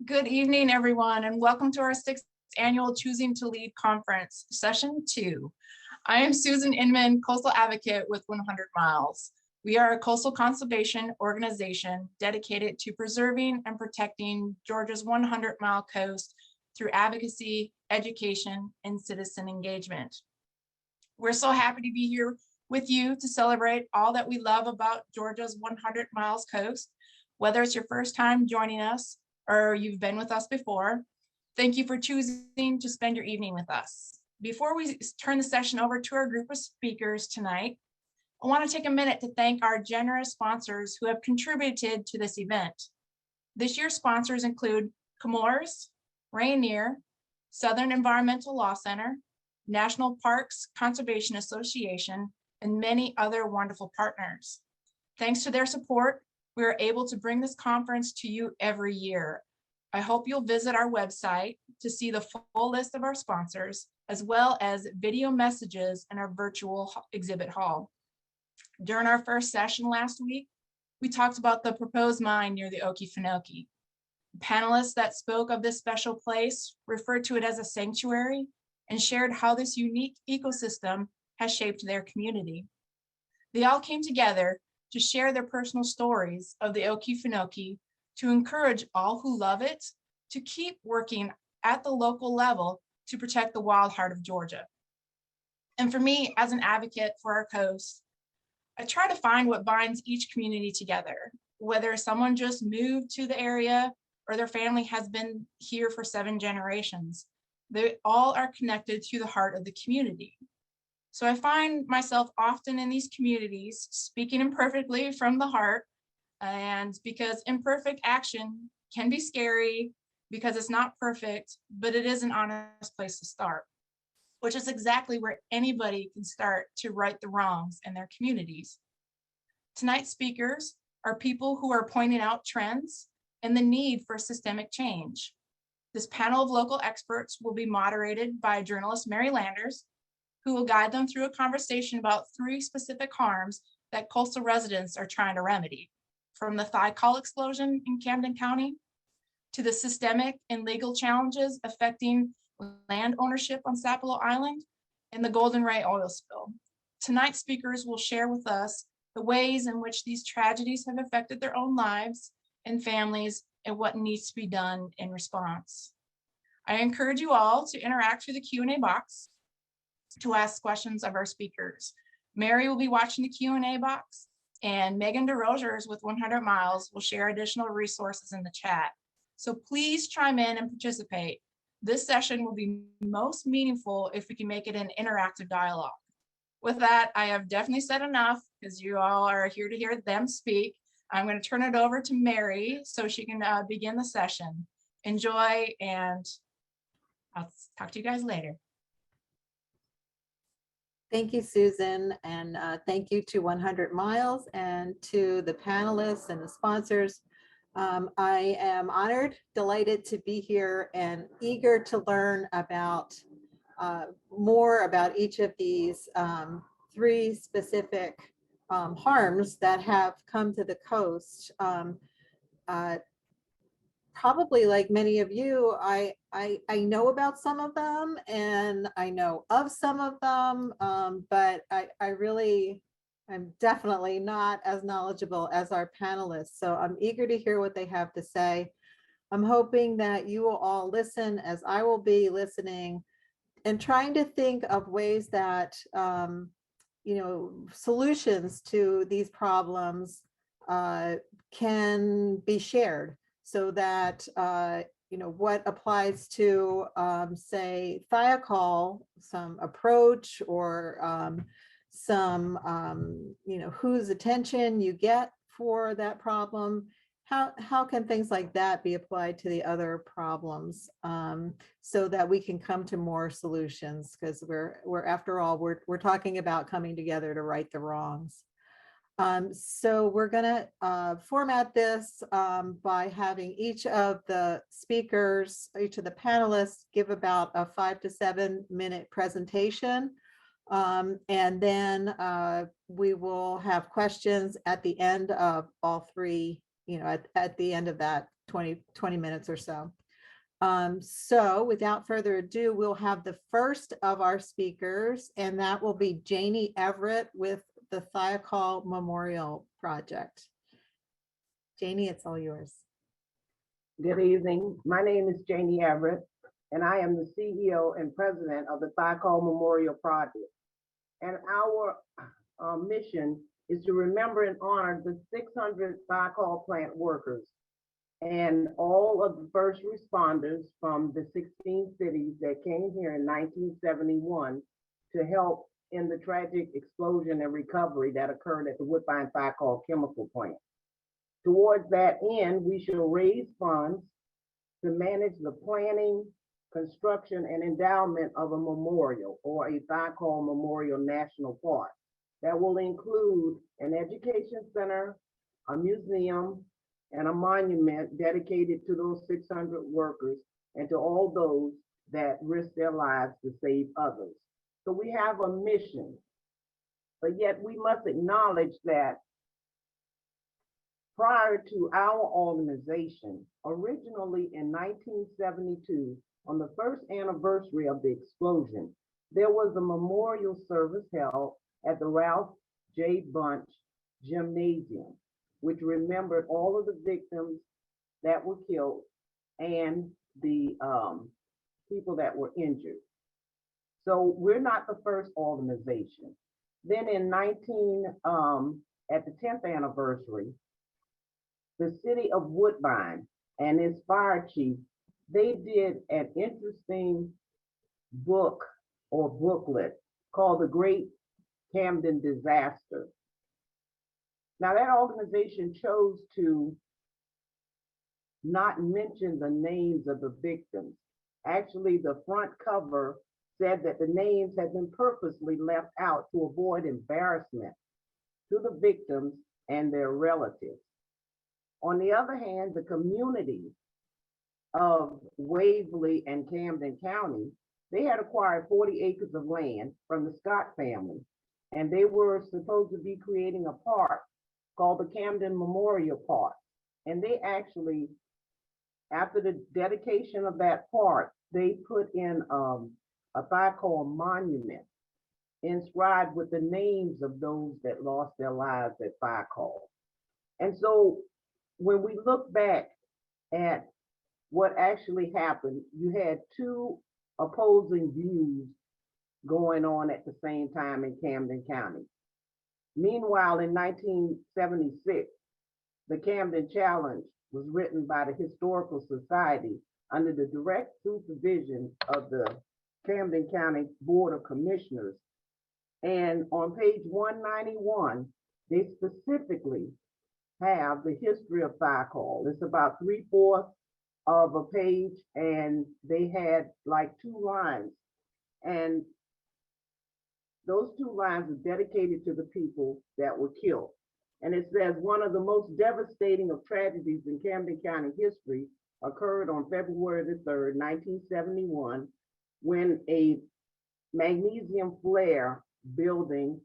Good evening, everyone, and welcome to our 6th annual Choosing to Lead Conference, Session 2. I am Susan Inman, Coastal Advocate with 100 Miles. We are a coastal conservation organization dedicated to preserving and protecting Georgia's 100-mile coast through advocacy, education, and citizen engagement. We're so happy to be here with you to celebrate all that we love about Georgia's 100 miles coast. Whether it's your first time joining us or you've been with us before, thank you for choosing to spend your evening with us. Before we turn the session over to our group of speakers tonight, I want to take a minute to thank our generous sponsors who have contributed to this event. This year's sponsors include Comores, Rainier, Southern Environmental Law Center, National Parks Conservation Association, and many other wonderful partners. Thanks to their support, we are able to bring this conference to you every year. I hope you'll visit our website to see the full list of our sponsors, as well as video messages in our virtual exhibit hall. During our first session last week, we talked about the proposed mine near the Okefenokee. Panelists that spoke of this special place referred to it as a sanctuary and shared how this unique ecosystem has shaped their community. They all came together to share their personal stories of the Okefenokee to encourage all who love it to keep working at the local level to protect the wild heart of Georgia. And for me, as an advocate for our coast, I try to find what binds each community together, whether someone just moved to the area or their family has been here for 7 generations. They all are connected to the heart of the community. So I find myself often in these communities speaking imperfectly from the heart, and because imperfect action can be scary because it's not perfect, but it is an honest place to start, which is exactly where anybody can start to right the wrongs in their communities. Tonight's speakers are people who are pointing out trends and the need for systemic change. This panel of local experts will be moderated by journalist Mary Landers, who will guide them through a conversation about 3 specific harms that coastal residents are trying to remedy, from the Thiokol explosion in Camden County to the systemic and legal challenges affecting land ownership on Sapelo Island and the Golden Ray oil spill. Tonight's speakers will share with us the ways in which these tragedies have affected their own lives and families and what needs to be done in response. I encourage you all to interact through the Q&A box to ask questions of our speakers. Mary will be watching the Q&A box, and Megan DeRogers with 100 Miles will share additional resources in the chat. So please chime in and participate. This session will be most meaningful if we can make it an interactive dialogue. With that, I have definitely said enough because you all are here to hear them speak. I'm going to turn it over to Mary so she can begin the session. Enjoy, and I'll talk to you guys later. Thank you, Susan, and thank you to 100 Miles and to the panelists and the sponsors. I am honored, delighted to be here and eager to learn about more about each of these 3 specific harms that have come to the coast. Probably like many of you, I know about some of them and I know of some of them, but I'm definitely not as knowledgeable as our panelists. So I'm eager to hear what they have to say. I'm hoping that you will all listen as I will be listening and trying to think of ways that, solutions to these problems can be shared. So that, what applies to, say, Thiokol, some approach or whose attention you get for that problem, how can things like that be applied to the other problems so that we can come to more solutions? Because we're after all, we're talking about coming together to right the wrongs. So we're going to format this by having each of the speakers, each of the panelists give about a 5 to 7 minute presentation. And then we will have questions at the end of all 3, at the end of that 20 minutes or so. So without further ado, we'll have the first of our speakers, and that will be Jannie Everett with the Thiokol Memorial Project. Jannie, it's all yours. Good evening. My name is Jannie Everett, and I am the CEO and president of the Thiokol Memorial Project. And our mission is to remember and honor the 600 Thiokol plant workers and all of the first responders from the 16 cities that came here in 1971 to help in the tragic explosion and recovery that occurred at the Woodbine Thiokol chemical plant. Towards that end, we shall raise funds to manage the planning, construction, and endowment of a memorial or a Thiokol Memorial National Park that will include an education center, a museum, and a monument dedicated to those 600 workers and to all those that risk their lives to save others. So we have a mission, but yet we must acknowledge that prior to our organization, originally in 1972, on the first anniversary of the explosion, there was a memorial service held at the Ralph J. Bunch Gymnasium, which remembered all of the victims that were killed and the people that were injured. So we're not the first organization. Then in at the 10th anniversary, the city of Woodbine and its fire chief, they did an interesting book or booklet called The Great Camden Disaster. Now that organization chose to not mention the names of the victims. Actually, the front cover said that the names had been purposely left out to avoid embarrassment to the victims and their relatives. On the other hand, the community of Waverly and Camden County, they had acquired 40 acres of land from the Scott family, and they were supposed to be creating a park called the Camden Memorial Park. And they actually, after the dedication of that park, they put in a Thiokol monument inscribed with the names of those that lost their lives at Thiokol. And so when we look back at what actually happened, you had two opposing views going on at the same time in Camden County. Meanwhile, in 1976, the Camden Challenge was written by the Historical Society under the direct supervision of the Camden County Board of Commissioners. And on page 191, they specifically have the history of Thiokol. It's about 3/4 of a page, and they had like 2 lines. And those 2 lines are dedicated to the people that were killed. And it says, one of the most devastating of tragedies in Camden County history occurred on February the 3rd, 1971, when a magnesium flare building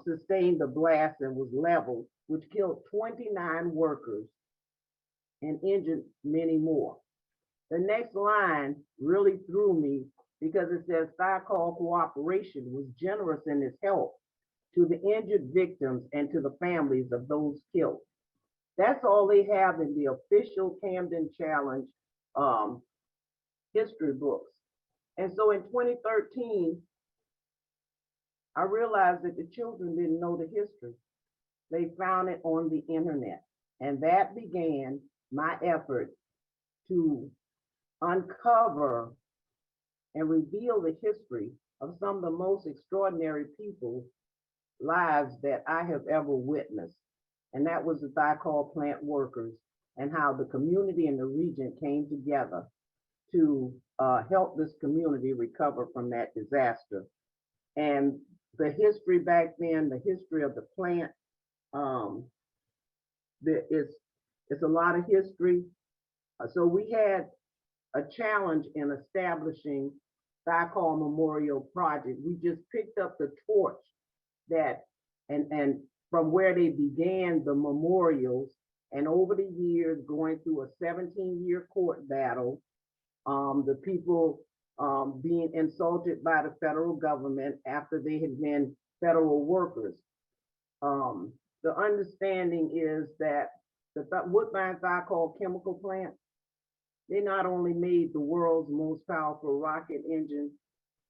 sustained a blast and was leveled, which killed 29 workers and injured many more. The next line really threw me because it says Thiokol Cooperation was generous in its help to the injured victims and to the families of those killed. That's all they have in the official Camden Challenge history books. And so in 2013, I realized that the children didn't know the history. They found it on the internet. And that began my effort to uncover and reveal the history of some of the most extraordinary people's lives that I have ever witnessed. And that was the Thiokol plant workers and how the community and the region came together to help this community recover from that disaster. And the history back then, the history of the plant, it's a lot of history. So we had a challenge in establishing Thiokol Memorial Project. We just picked up the torch that, and from where they began the memorials And over the years, going through a 17-year court battle, the people being insulted by the federal government after they had been federal workers. The understanding is that the Woodbine Thiokol chemical plant, they not only made the world's most powerful rocket engine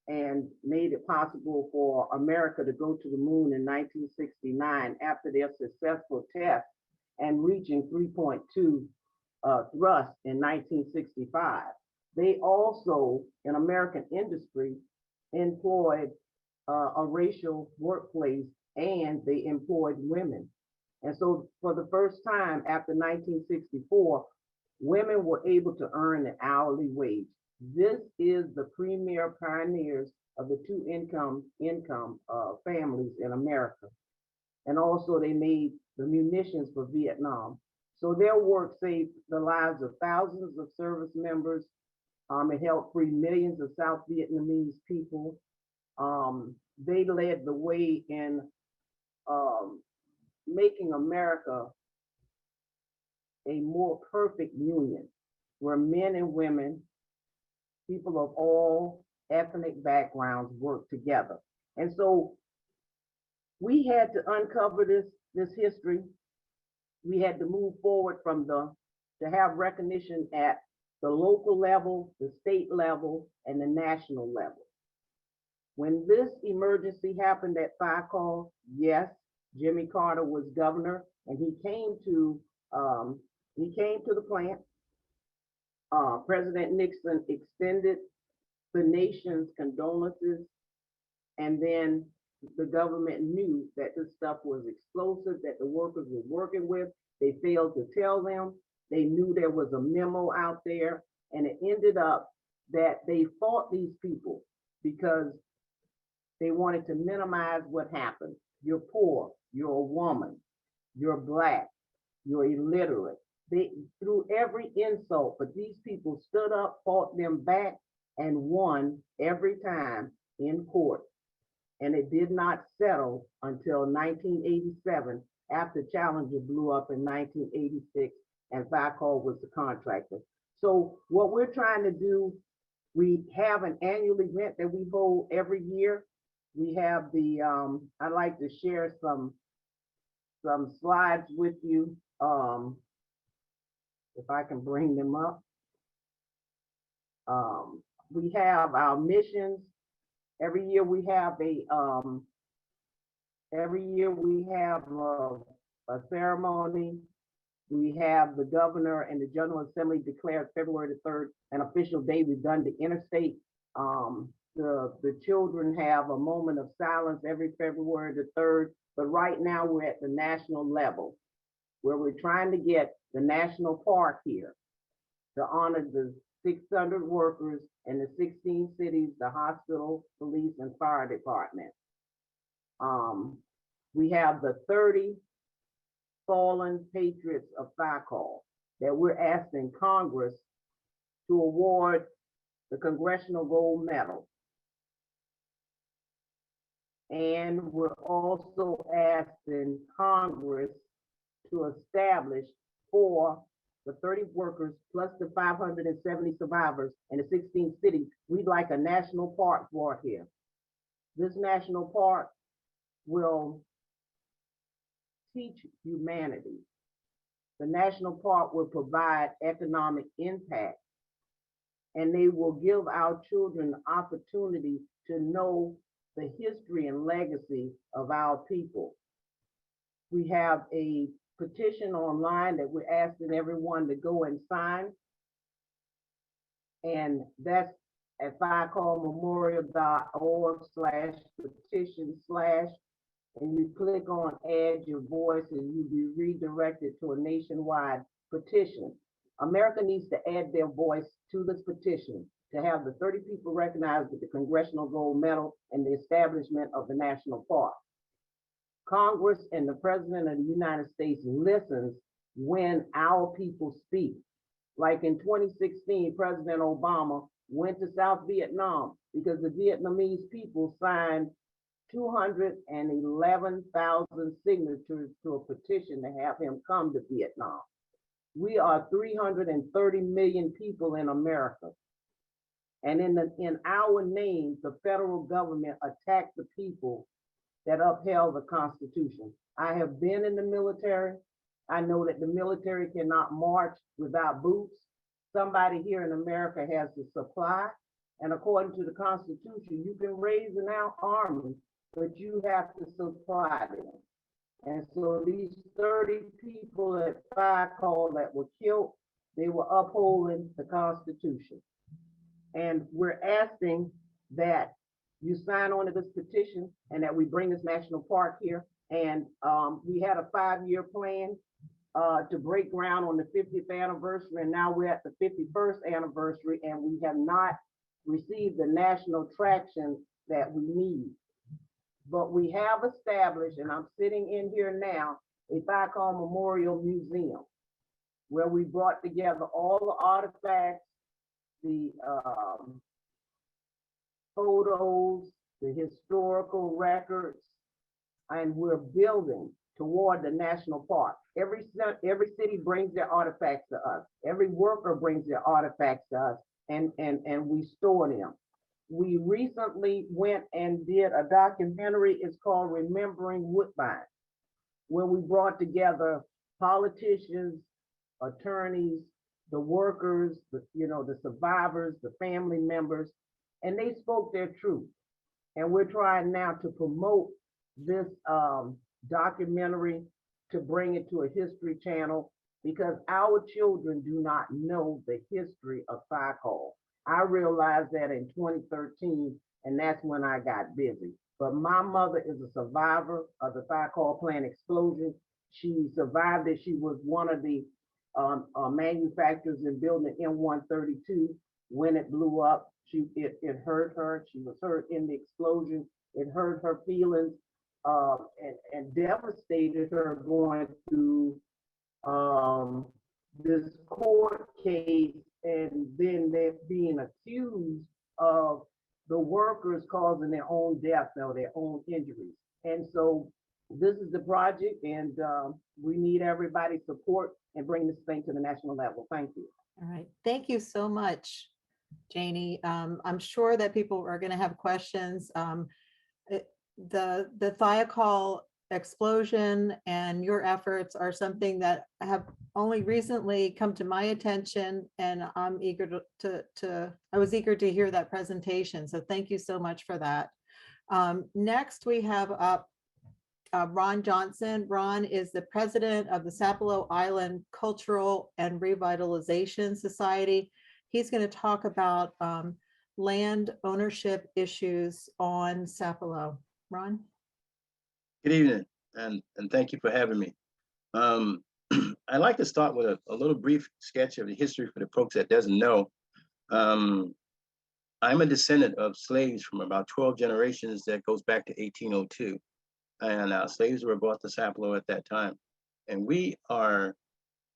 and made it possible for America to go to the moon in 1969 after their successful test and reaching 3.2 thrust in 1965. They also, in American industry, employed a racial workplace, and they employed women. And so for the first time after 1964, women were able to earn an hourly wage. This is the premier pioneers of the two-income families in America. And also they made the munitions for Vietnam. So their work saved the lives of thousands of service members. It helped free millions of South Vietnamese people. They led the way in making America a more perfect union where men and women, people of all ethnic backgrounds work together. And so we had to uncover this history. We had to move forward to have recognition at the local level, the state level, and the national level. When this emergency happened at Thiokol, yes, Jimmy Carter was governor, and he came to the plant. President Nixon extended the nation's condolences, and then the government knew that this stuff was explosive, that the workers were working with. They failed to tell them. They knew there was a memo out there, and it ended up that they fought these people because they wanted to minimize what happened. You're poor, you're a woman, you're Black, you're illiterate. They threw every insult, but these people stood up, fought them back, and won every time in court. And it did not settle until 1987, after Challenger blew up in 1986, and Thiokol was the contractor. So what we're trying to do, we have an annual event that we hold every year. We have the, I'd like to share some slides with you, if I can bring them up. We have our missions. Every year we have a ceremony. We have the governor and the General Assembly declared February the 3rd an official day. We've done the interstate. The children have a moment of silence every February the 3rd, but right now we're at the national level where we're trying to get the national park here to honor the 600 workers in the 16 cities, the hospital, police, and fire department. We have the 30 fallen patriots of Thiokol that we're asking Congress to award the Congressional Gold Medal. And we're also asking Congress to establish for the 30 workers plus the 570 survivors in the 16 cities, we'd like a national park for here. This national park will teach humanity. The national park will provide economic impact, and they will give our children the opportunity to know the history and legacy of our people. We have a petition online that we're asking everyone to go and sign, and that's at thiokolmemorial.org/petition/ and you click on add your voice and you'll be redirected to a nationwide petition. America needs to add their voice to this petition to have the 30 people recognized with the Congressional Gold Medal and the establishment of the national park. Congress and the President of the United States listens when our people speak. Like in 2016, President Obama went to South Vietnam because the Vietnamese people signed 211,000 signatures to a petition to have him come to Vietnam. We are 330 million people in America. And in our names, the federal government attacked the people that upheld the Constitution. I have been in the military. I know that the military cannot march without boots. Somebody here in America has the supply. And according to the Constitution, you can raise an army, but you have to supply them. And so these 30 people at Thiokol that were killed, they were upholding the Constitution. And we're asking that you sign on to this petition and that we bring this national park here. And we had a 5-year plan to break ground on the 50th anniversary, and now we're at the 51st anniversary, and we have not received the national traction that we need. But we have established, and I'm sitting in here now, a Thiokol Memorial Museum, where we brought together all the artifacts, the photos, the historical records, and we're building toward the national park. Every city brings their artifacts to us. Every worker brings their artifacts to us, and we store them. We recently went and did a documentary. It's called Remembering Woodbine, where we brought together politicians, attorneys, the workers, the survivors, the family members, and they spoke their truth. And we're trying now to promote this documentary, to bring it to a history channel, because our children do not know the history of Thiokol. I realized that in 2013, and that's when I got busy. But my mother is a survivor of the Thiokol plant explosion. She survived it. She was one of the manufacturers in building M132 when it blew up. It hurt her. She was hurt in the explosion. It hurt her feelings and devastated her going through this court case, and then they're being accused of the workers causing their own death or their own injuries. And so this is the project, and we need everybody's support and bring this thing to the national level. Thank you. All right. Thank you so much, Jannie. I'm sure that people are going to have questions. The Thiokol explosion and your efforts are something that have only recently come to my attention, and I'm eager I was eager to hear that presentation. So thank you so much for that. Next, we have up Ron Johnson. Ron is the president of the Sapelo Island Cultural and Revitalization Society. He's going to talk about land ownership issues on Sapelo. Ron? Good evening, and thank you for having me. I'd like to start with a little brief sketch of the history for the folks that doesn't know. I'm a descendant of slaves from about 12 generations that goes back to 1802. And slaves were brought to Sapelo at that time. And we are,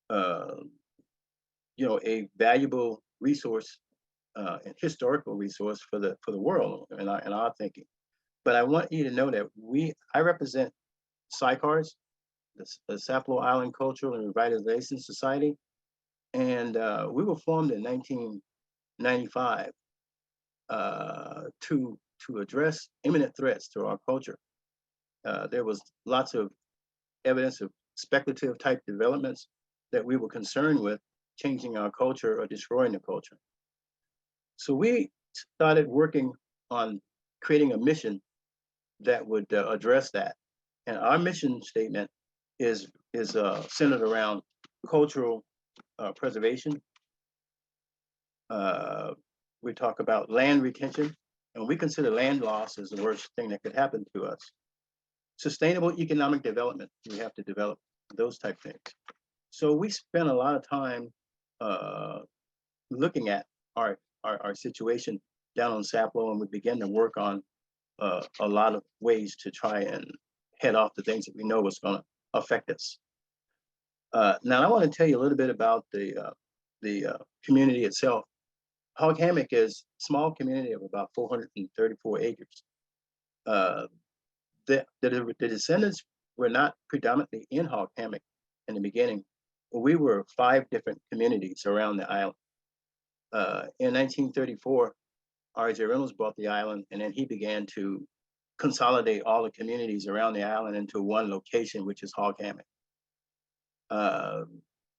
a valuable resource, and historical resource for the world in our thinking. But I want you to know that I represent SICARS, the Sapelo Island Cultural and Revitalization Society, and we were formed in 1995 to address imminent threats to our culture. There was lots of evidence of speculative type developments that we were concerned with changing our culture or destroying the culture. So we started working on creating a mission that would address that. And our mission statement is centered around cultural preservation. We talk about land retention, and we consider land loss as the worst thing that could happen to us. Sustainable economic development, we have to develop those type things. So we spent a lot of time looking at our situation down on Sapelo, and we began to work on a lot of ways to try and head off the things that we know was going to affect us. Now I want to tell you a little bit about the community itself. Hog Hammock is a small community of about 434 acres. the descendants were not predominantly in Hog Hammock in the beginning. We were 5 different communities around the island. In 1934, R.J. Reynolds bought the island, and then he began to consolidate all the communities around the island into one location, which is Hog Hammock.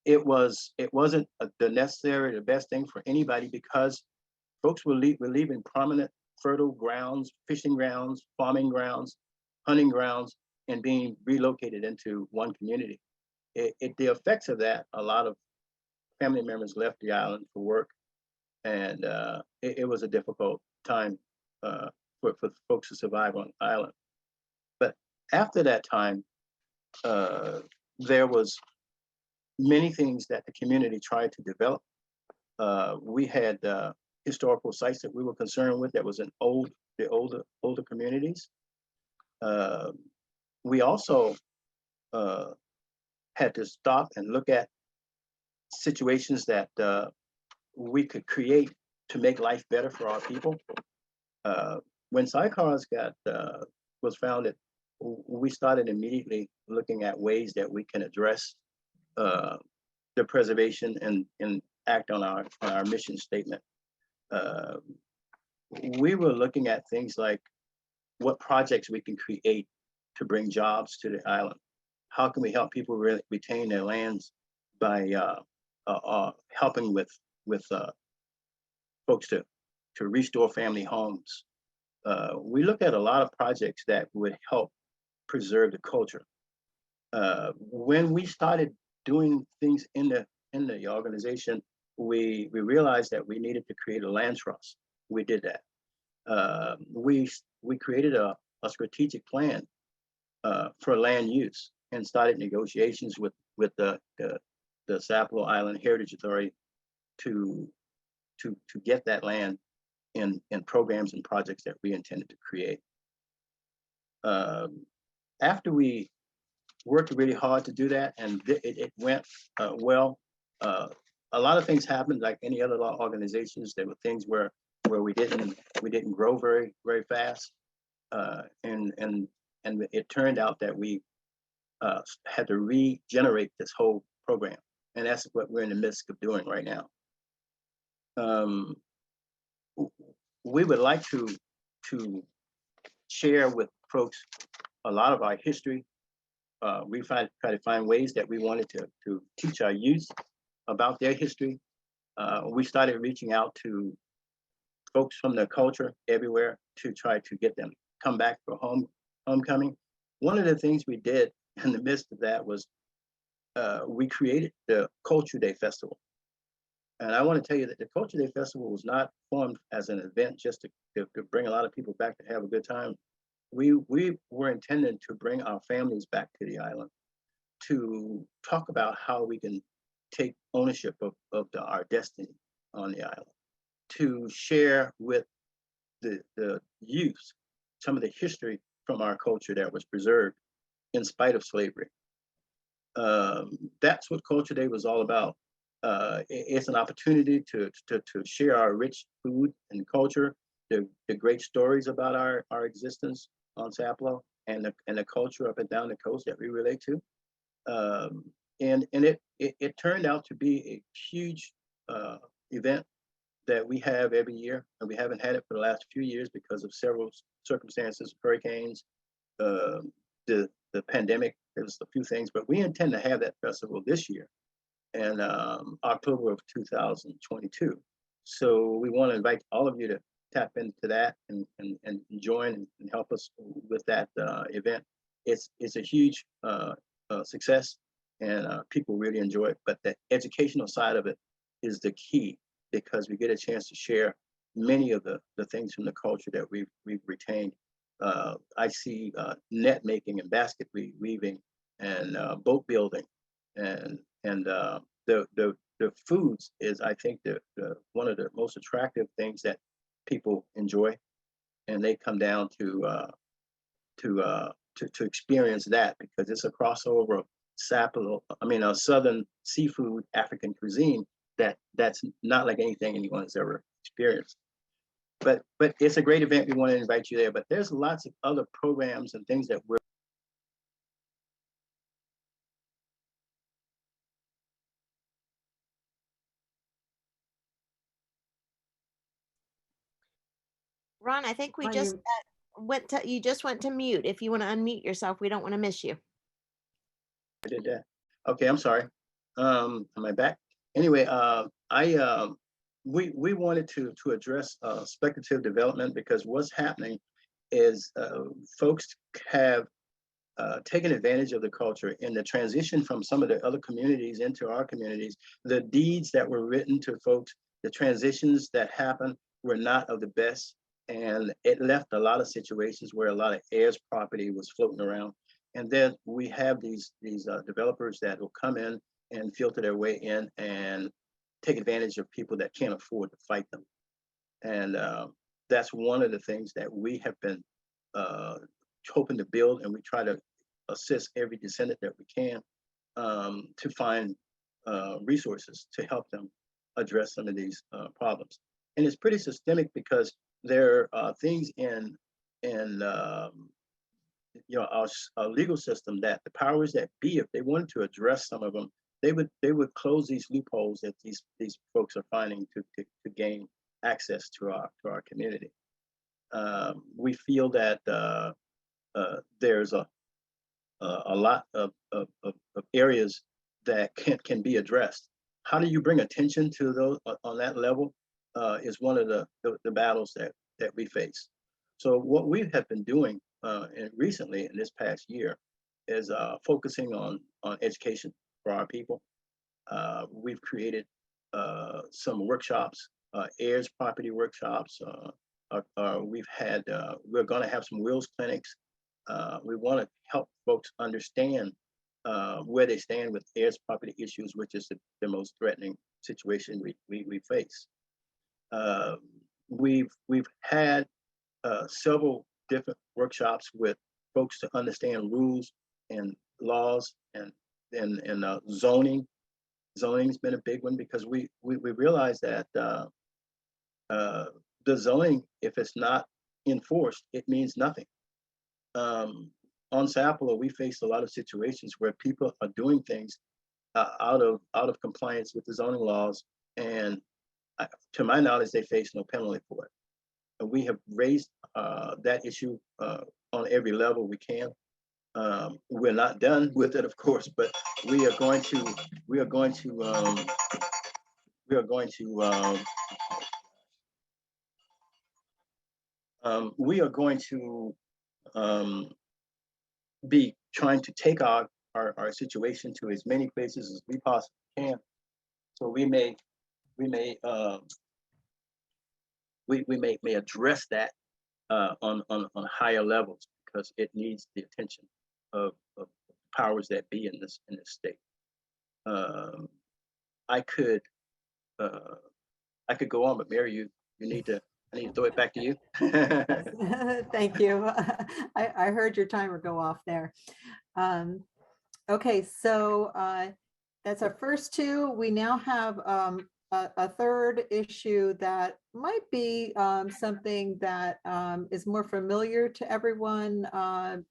It wasn't the best thing for anybody, because folks were leaving prominent fertile grounds, fishing grounds, farming grounds, hunting grounds, and being relocated into one community. The effects of that, a lot of family members left the island for work, and it was a difficult time for folks to survive on the island. But after that time, there was many things that the community tried to develop. We had historical sites that we were concerned with that was in the older communities. We also had to stop and look at situations that we could create to make life better for our people. When SICARS was founded, we started immediately looking at ways that we can address the preservation and act on our mission statement. We were looking at things like what projects we can create to bring jobs to the island. How can we help people really retain their lands by helping with folks to restore family homes? We look at a lot of projects that would help preserve the culture. When we started doing things in the organization, we realized that we needed to create a land trust. We did that. We created a strategic plan for land use and started negotiations with the Sapelo Island Heritage Authority to get that land in programs and projects that we intended to create. After we worked really hard to do that, and it went well, a lot of things happened like any other organizations. There were things where we didn't grow very fast, and it turned out that we had to regenerate this whole program, and that's what we're in the midst of doing right now. We would like to share with folks a lot of our history. We try to find ways that we wanted to teach our youth about their history. We started reaching out to folks from the culture everywhere to try to get them come back for homecoming. One of the things we did in the midst of that was we created the Culture Day Festival. And I want to tell you that the Culture Day Festival was not formed as an event just to bring a lot of people back to have a good time. We were intending to bring our families back to the island to talk about how we can take ownership of our destiny on the island, to share with the youth some of the history from our culture that was preserved in spite of slavery. That's what Culture Day was all about. It's an opportunity to share our rich food and culture, the great stories about our existence on Sapelo and the culture up and down the coast that we relate to. And it turned out to be a huge event that we have every year, and we haven't had it for the last few years because of several circumstances, hurricanes, the pandemic. There's a few things, but we intend to have that festival this year in October of 2022. So we want to invite all of you to tap into that and join and help us with that event. It's a huge success, and people really enjoy it. But the educational side of it is the key, because we get a chance to share many of the things from the culture that we've retained. I see net making and basket weaving and boat building, and the foods is, I think, the one of the most attractive things that people enjoy, and they come down to experience that, because it's a crossover of Sapelo, Southern seafood, African cuisine that's not like anything anyone has ever experienced. but it's a great event. We want to invite you there. But there's lots of other programs and things that we're Ron, I think we Ron, just you just went to mute. If you want to unmute yourself, we don't want to miss you. I did that. Okay, I'm sorry. Am I back? Anyway, we wanted to address speculative development, because what's happening is folks have taken advantage of the culture in the transition from some of the other communities into our communities. The deeds that were written to folks, the transitions that happened were not of the best, and it left a lot of situations where a lot of heirs property was floating around. And then we have these developers that will come in and filter their way in and take advantage of people that can't afford to fight them. And that's one of the things that we have been hoping to build, and we try to assist every descendant that we can to find resources to help them address some of these problems. And it's pretty systemic, because there are things in our legal system that the powers that be, if they wanted to address some of them, they would close these loopholes that these folks are finding to gain access to our community. We feel that there's a lot of areas that can be addressed. How do you bring attention to those on that level is one of the battles that we face. So what we have been doing and recently in this past year is focusing on education for our people. We've created some workshops, heirs property workshops. We're going to have some wills clinics. We want to help folks understand where they stand with heirs property issues, which is the most threatening situation we face. We've had several different workshops with folks to understand rules and laws and zoning. Zoning's been a big one, because we realize that the zoning, if it's not enforced, it means nothing. On Sapelo, we face a lot of situations where people are doing things out of compliance with the zoning laws, and to my knowledge, they face no penalty for it. We have raised that issue on every level we can. We're not done with it, of course, but we are going to be trying to take our situation to as many places as we possibly can. So we may address that on higher levels, because it needs the attention of powers that be in this state. I could go on, but Mary, I need to throw it back to you. Thank you. I heard your timer go off there. Okay, so that's our first two. We now have a third issue that might be something that is more familiar to everyone,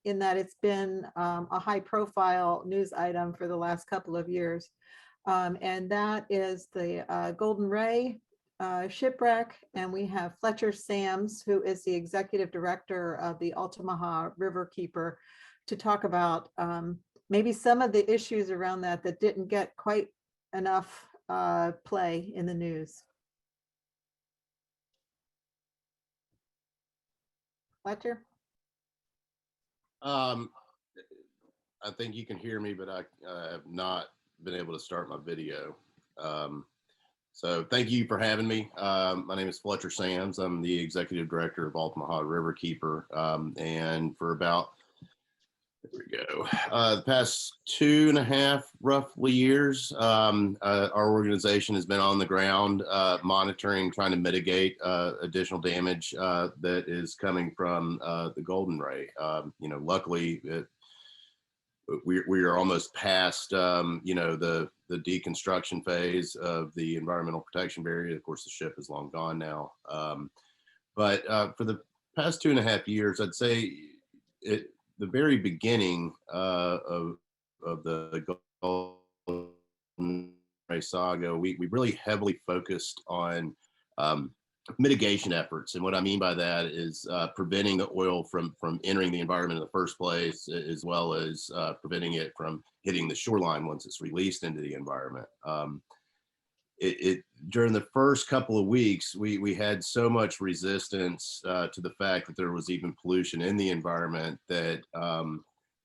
in that it's been a high profile news item for the last couple of years. And that is the Golden Ray Shipwreck. And we have Fletcher Sams, who is the executive director of the Altamaha Riverkeeper, to talk about maybe some of the issues around that didn't get quite enough play in the news. Fletcher? I think you can hear me, but I have not been able to start my video. So thank you for having me. My name is Fletcher Sams. I'm the executive director of Altamaha Riverkeeper. And for about, there we go, the past 2.5 roughly years, our organization has been on the ground monitoring, trying to mitigate additional damage that is coming from the Golden Ray. Luckily, we are almost past the deconstruction phase of the environmental protection barrier. Of course, the ship is long gone now. But for the past 2.5 years, I'd say the very beginning of the Golden Ray saga, we really heavily focused on mitigation efforts. And what I mean by that is preventing the oil from entering the environment in the first place, as well as preventing it from hitting the shoreline once it's released into the environment. During the first couple of weeks, we had so much resistance to the fact that there was even pollution in the environment that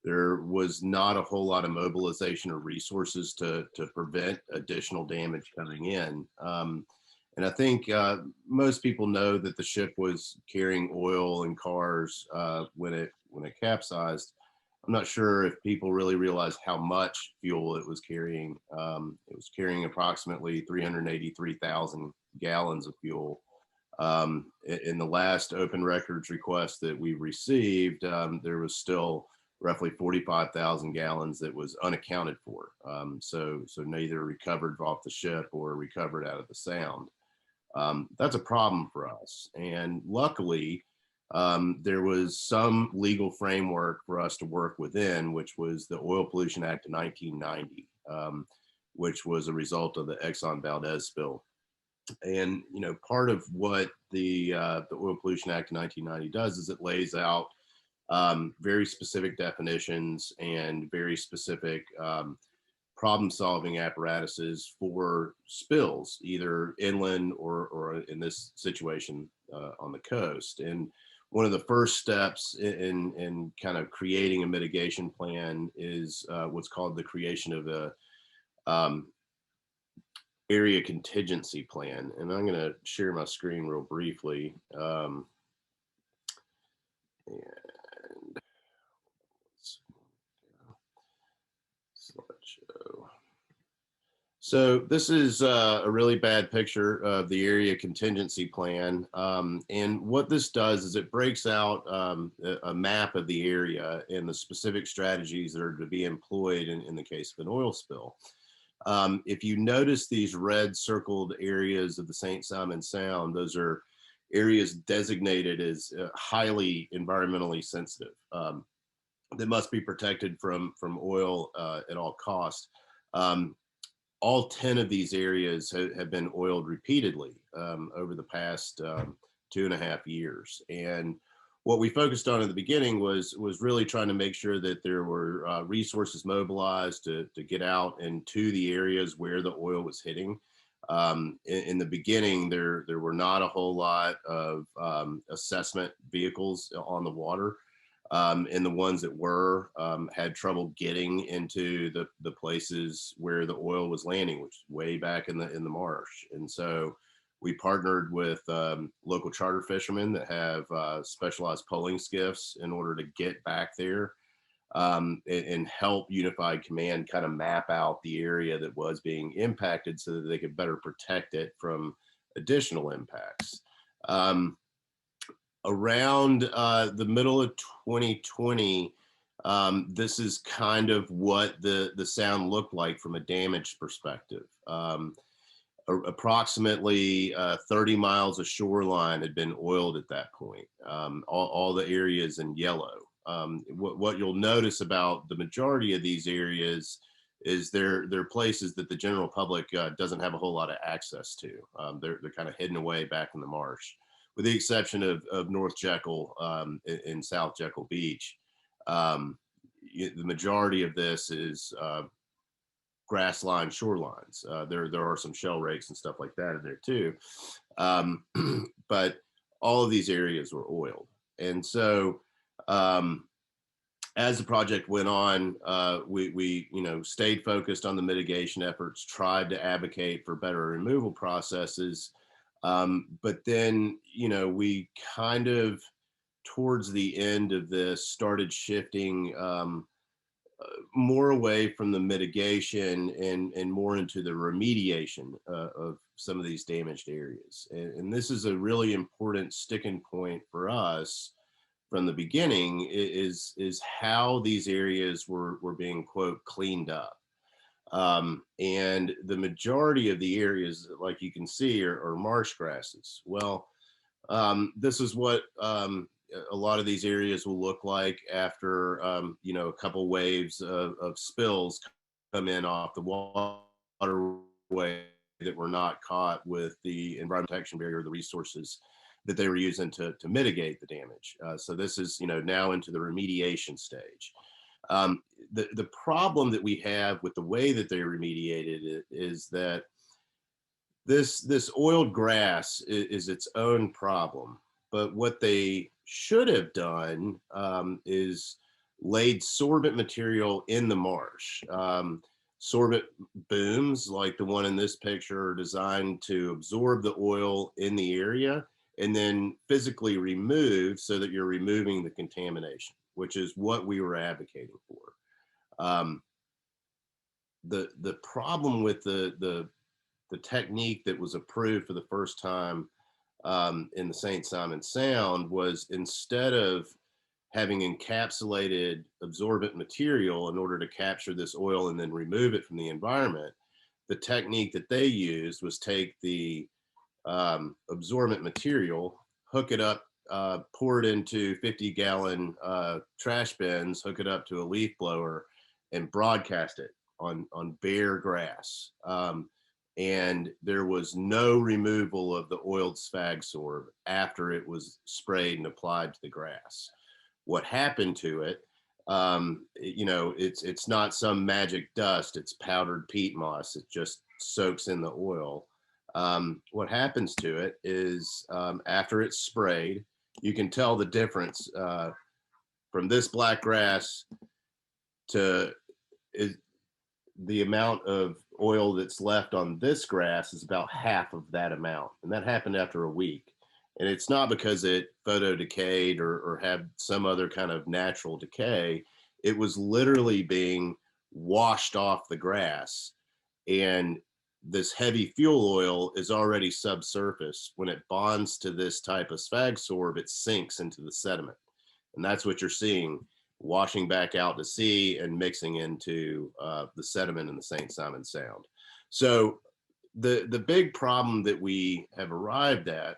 there was not a whole lot of mobilization or resources to prevent additional damage coming in. And I think most people know that the ship was carrying oil and cars when it capsized. I'm not sure if people really realize how much fuel it was carrying. It was carrying approximately 383,000 gallons of fuel. In the last open records request that we received, there was still roughly 45,000 gallons that was unaccounted for. So neither recovered off the ship or recovered out of the sound. That's a problem for us. And luckily, there was some legal framework for us to work within, which was the Oil Pollution Act of 1990, which was a result of the Exxon Valdez spill. And part of what the Oil Pollution Act of 1990 does is it lays out very specific definitions and very specific problem-solving apparatuses for spills, either inland or in this situation on the coast. And one of the first steps in kind of creating a mitigation plan is what's called the creation of a area contingency plan. And I'm going to share my screen real briefly. And slideshow. So this is a really bad picture of the area contingency plan. And what this does is it breaks out a map of the area and the specific strategies that are to be employed in the case of an oil spill. If you notice these red circled areas of the St. Simon Sound, those are areas designated as highly environmentally sensitive. That must be protected from oil at all costs. All 10 of these areas have been oiled repeatedly over the past 2.5 years. And what we focused on in the beginning was really trying to make sure that there were resources mobilized to get out into the areas where the oil was hitting. In the beginning, there were not a whole lot of assessment vehicles on the water. And the ones that were had trouble getting into the places where the oil was landing, which is way back in the marsh. And so we partnered with local charter fishermen that have specialized polling skiffs in order to get back there and help Unified Command kind of map out the area that was being impacted so that they could better protect it from additional impacts. Around the middle of 2020, this is kind of what the sound looked like from a damage perspective. Approximately 30 miles of shoreline had been oiled at that point, all the areas in yellow. What you'll notice about the majority of these areas is they're places that the general public doesn't have a whole lot of access to. They're kind of hidden away back in the marsh, with the exception of North Jekyll and South Jekyll Beach. The majority of this is grass-lined shorelines. There are some shell rakes and stuff like that in there too. But all of these areas were oiled. And so as the project went on, we stayed focused on the mitigation efforts, tried to advocate for better removal processes. But then, we kind of, towards the end of this, started shifting more away from the mitigation and more into the remediation of some of these damaged areas. And this is a really important sticking point for us from the beginning, is how these areas were being, quote, cleaned up. And the majority of the areas, like you can see, are marsh grasses. Well, This is what a lot of these areas will look like after, you know, a couple waves of spills come in off the waterway that were not caught with the environmental protection barrier, the resources that they were using to mitigate the damage. So this is, you know, now into the remediation stage. The problem that we have with the way that they remediated it is that this oiled grass is its own problem. But what they should have done is laid sorbent material in the marsh. Sorbent booms, like the one in this picture, are designed to absorb the oil in the area and then physically remove, so that you're removing the contamination, which is what we were advocating for. The problem with the technique that was approved for the first time in the St. Simon Sound was, instead of having encapsulated absorbent material in order to capture this oil and then remove it from the environment, the technique that they used was take the absorbent material, hook it up, pour it into 50-gallon trash bins, hook it up to a leaf blower, and broadcast it on bare grass. And there was no removal of the oiled sphagnum sorb after it was sprayed and applied to the grass. What happened to it, you know, it's not some magic dust, it's powdered peat moss. It just soaks in the oil. What happens to it is, after it's sprayed, you can tell the difference from this black grass to the amount of oil that's left on this grass is about half of that amount. And that happened after a week. And it's not because it photo decayed or had some other kind of natural decay. It was literally being washed off the grass. And this heavy fuel oil is already subsurface. When it bonds to this type of sphagnum sorb, it sinks into the sediment. And that's what you're seeing, washing back out to sea and mixing into the sediment in the St. Simon Sound. So the big problem that we have arrived at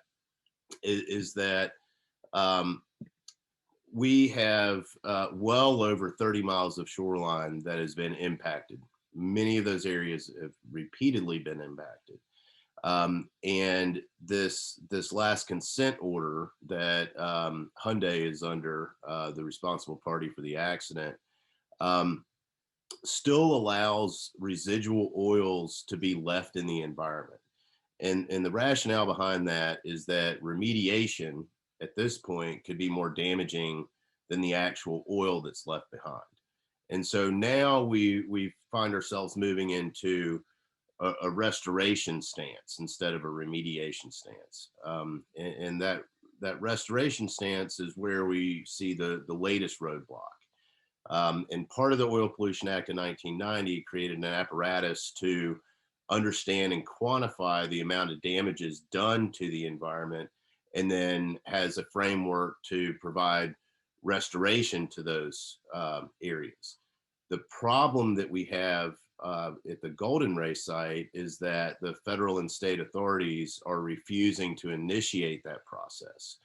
is that we have well over 30 miles of shoreline that has been impacted. Many of those areas have repeatedly been impacted. And this last consent order that Hyundai is under, the responsible party for the accident, still allows residual oils to be left in the environment. And the rationale behind that is that remediation at this point could be more damaging than the actual oil that's left behind. And so now we find ourselves moving into a restoration stance instead of a remediation stance. And that restoration stance is where we see the latest roadblock. And part of the Oil Pollution Act of 1990 created an apparatus to understand and quantify the amount of damages done to the environment, and then has a framework to provide restoration to those areas. The problem that we have at the Golden Ray site is that the federal and state authorities are refusing to initiate that process.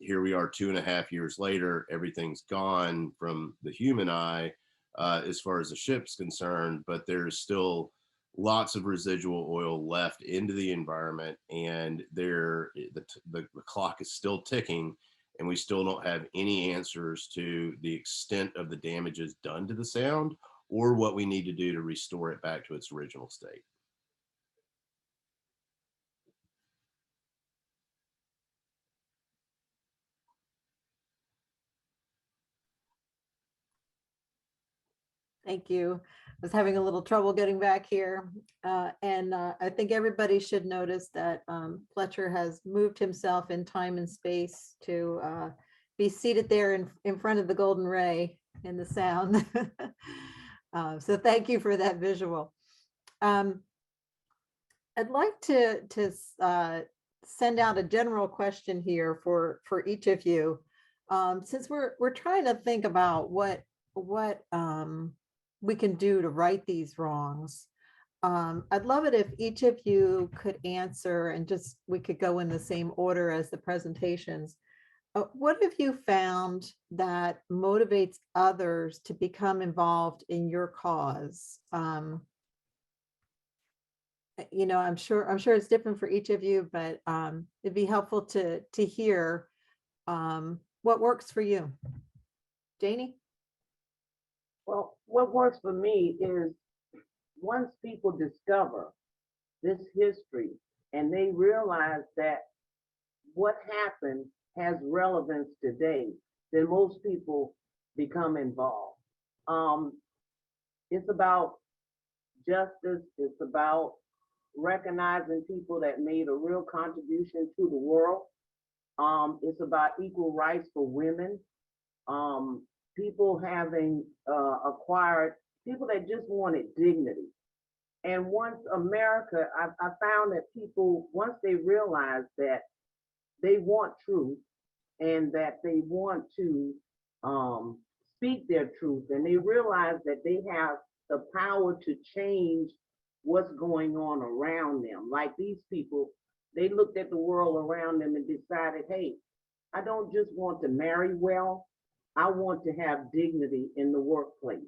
Here we are 2.5 years later, everything's gone from the human eye as far as the ship's concerned, but there's still lots of residual oil left into the environment, and the clock is still ticking, and we still don't have any answers to the extent of the damages done to the sound or what we need to do to restore it back to its original state. Thank you. I was having a little trouble getting back here. And I think everybody should notice that Fletcher has moved himself in time and space to be seated there in front of the Golden Ray in the Sound. So thank you for that visual. I'd like to send out a general question here for each of you. Since we're trying to think about what we can do to right these wrongs. I'd love it if each of you could answer, and just we could go in the same order as the presentations. What have you found that motivates others to become involved in your cause? You know, I'm sure it's different for each of you, but it'd be helpful to hear what works for you. Jannie? Well, what works for me is once people discover this history and they realize that what happened has relevance today, then most people become involved. It's about justice. It's about recognizing people that made a real contribution to the world. It's about equal rights for women. People having acquired, people that just wanted dignity. And once America, I found that people, once they realize that they want truth and that they want to speak their truth, and they realize that they have the power to change what's going on around them. Like these people, they looked at the world around them and decided, hey, I don't just want to marry well, I want to have dignity in the workplace.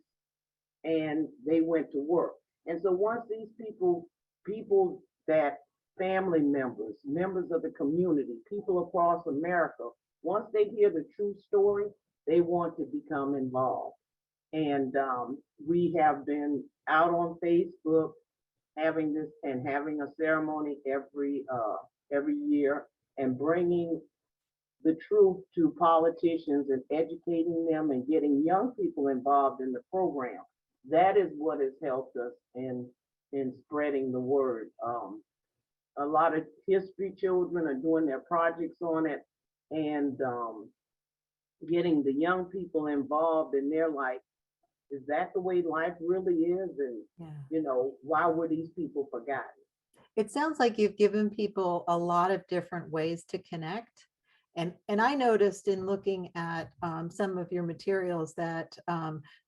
And they went to work. And so once these people that family members, members of the community, people across America, once they hear the true story, they want to become involved. And we have been out on Facebook having this and having a ceremony every year and bringing the truth to politicians and educating them and getting young people involved in the program. That is what has helped us in spreading the word. A lot of history children are doing their projects on it and getting the young people involved, and they're like, is that the way life really is? And you know, why were these people forgotten? It sounds like you've given people a lot of different ways to connect. And I noticed in looking at some of your materials that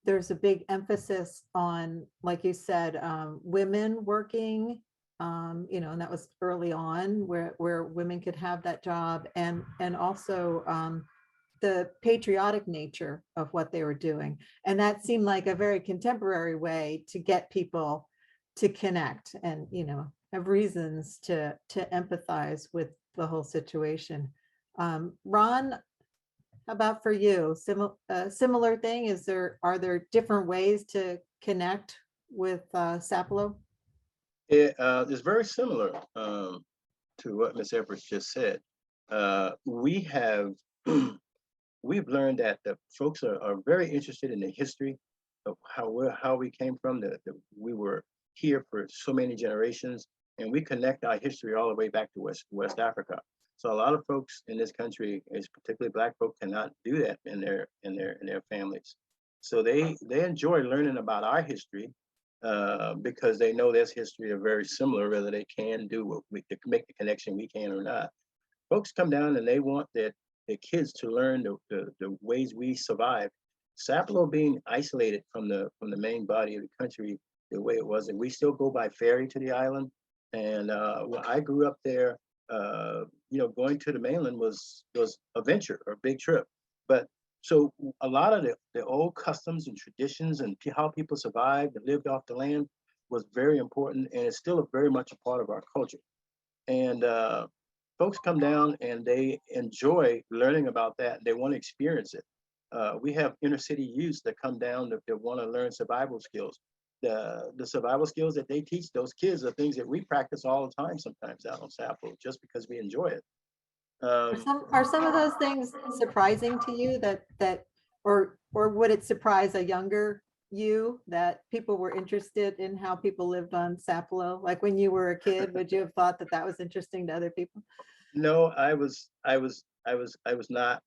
there's a big emphasis on, like you said, women working, you know, and that was early on where women could have that job, and also the patriotic nature of what they were doing. And that seemed like a very contemporary way to get people to connect and, you know, have reasons to empathize with the whole situation. Ron, how about for you? Similar thing? Are there different ways to connect with Sapelo? It's very similar to what Ms. Everett just said. We've learned that the folks are very interested in the history of how we came from. We were here for so many generations, and we connect our history all the way back to West Africa. So a lot of folks in this country, particularly Black folk, cannot do that in their families. So they enjoy learning about our history because they know this history are very similar, whether they can do what we to make the connection we can or not. Folks come down and they want their kids to learn the ways we survived. Sapelo being isolated from the main body of the country the way it was, and we still go by ferry to the island. And when I grew up there, you know, going to the mainland was a venture or a big trip. But so a lot of the old customs and traditions and how people survived and lived off the land was very important, and it's still very much a part of our culture. And folks come down and they enjoy learning about that. They want to experience it. We have inner city youths that come down that want to learn survival skills. The survival skills that they teach those kids are things that we practice all the time sometimes out on Sapelo just because we enjoy it. Are some of those things surprising to you or would it surprise a younger you that people were interested in how people lived on Sapelo? Like when you were a kid, would you have thought that was interesting to other people? No, I was not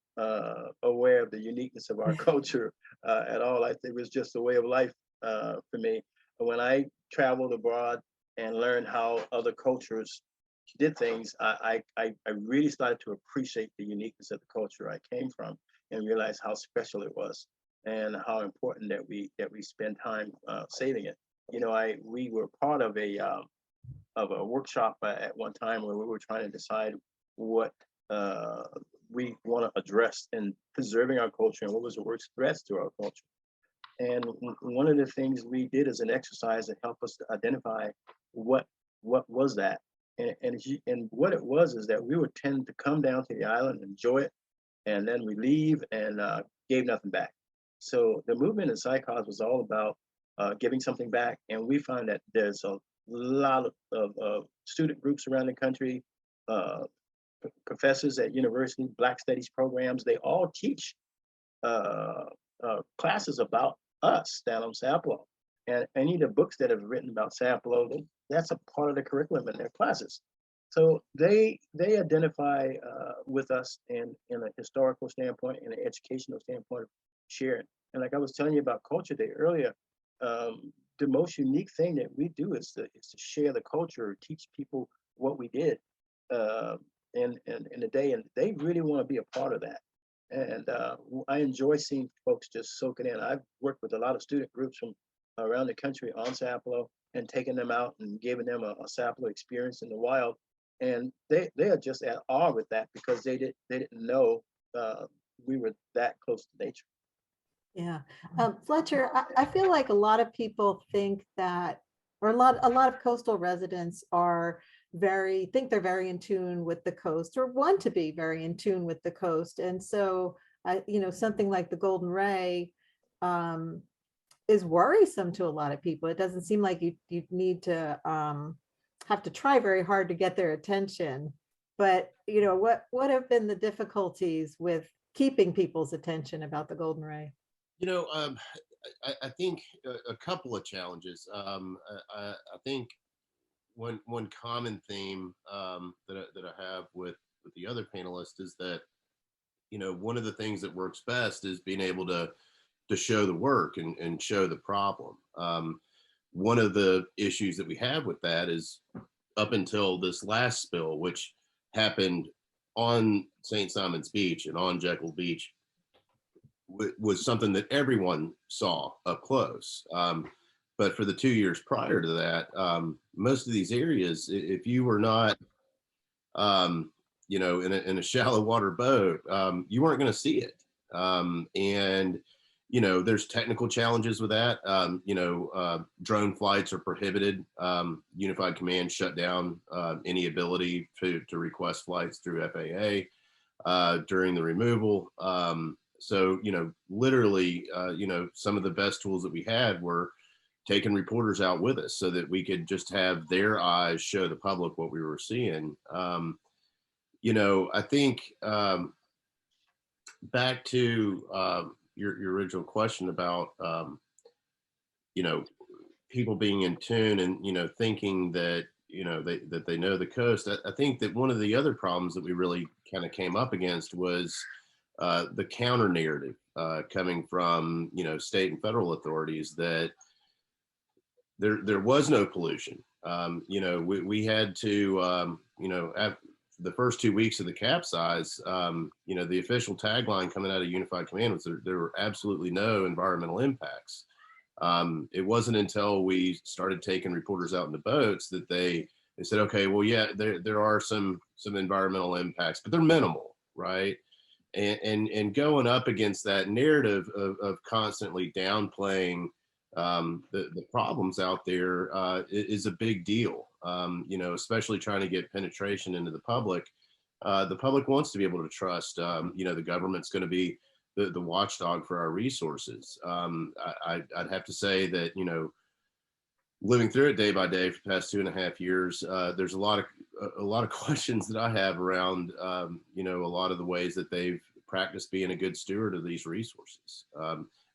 aware of the uniqueness of our culture at all. It was just a way of life for me. When I traveled abroad and learned how other cultures did things, I really started to appreciate the uniqueness of the culture I came from and realize how special it was and how important that we spend time saving it. we were part of a workshop at one time where we were trying to decide what we want to address in preserving our culture and what was the worst threats to our culture. And one of the things we did as an exercise to help us to identify what was that. And what it was is that we would tend to come down to the island, enjoy it, and then we leave and gave nothing back. So the movement in SICARS was all about giving something back. And we find that there's a lot of student groups around the country, professors at university, Black Studies programs, they all teach classes about us down on Sapelo. And any of the books that have written about Sapelo, that's a part of the curriculum in their classes. So they identify with us in a historical standpoint, in an educational standpoint of sharing. And like I was telling you about Culture Day earlier, the most unique thing that we do is to share the culture, teach people what we did in the day, and they really want to be a part of that. And I enjoy seeing folks just soak it in. I've worked with a lot of student groups from around the country on Sapelo and taking them out and giving them a Sapelo experience in the wild. And they are just at awe with that because they didn't know we were that close to nature. Yeah. Fletcher, I feel like a lot of people think that, or a lot of coastal residents think they're very in tune with the coast or want to be very in tune with the coast. And so, something like the Golden Ray is worrisome to a lot of people. It doesn't seem like you need to have to try very hard to get their attention. But, what have been the difficulties with keeping people's attention about the Golden Ray? I think a couple of challenges. I think one common theme that I have with the other panelists is that, one of the things that works best is being able to show the work and show the problem. One of the issues that we have with that is up until this last spill, which happened on St. Simon's Beach and on Jekyll Beach, was something that everyone saw up close. But for the 2 years prior to that, most of these areas, if you were not, in a shallow water boat, you weren't going to see it. And there's technical challenges with that. Drone flights are prohibited. Unified Command shut down any ability to request flights through FAA during the removal. So, literally, some of the best tools that we had were taking reporters out with us so that we could just have their eyes show the public what we were seeing. I think back to your original question about, people being in tune and, thinking that, that they know the coast. I think that one of the other problems that we really kind of came up against was the counter narrative coming from state and federal authorities that there was no pollution. We had to after the first 2 weeks of the capsize, the official tagline coming out of Unified Command was there were absolutely no environmental impacts. It wasn't until we started taking reporters out in the boats that they said, okay, well, yeah, there are some environmental impacts, but they're minimal, right? And going up against that narrative of constantly downplaying the problems out there is a big deal. Especially trying to get penetration into the public. The public wants to be able to trust, the government's going to be the watchdog for our resources. I'd have to say that, living through it day by day for the past 2.5 years, there's a lot of questions that I have around, a lot of the ways that they've practiced being a good steward of these resources.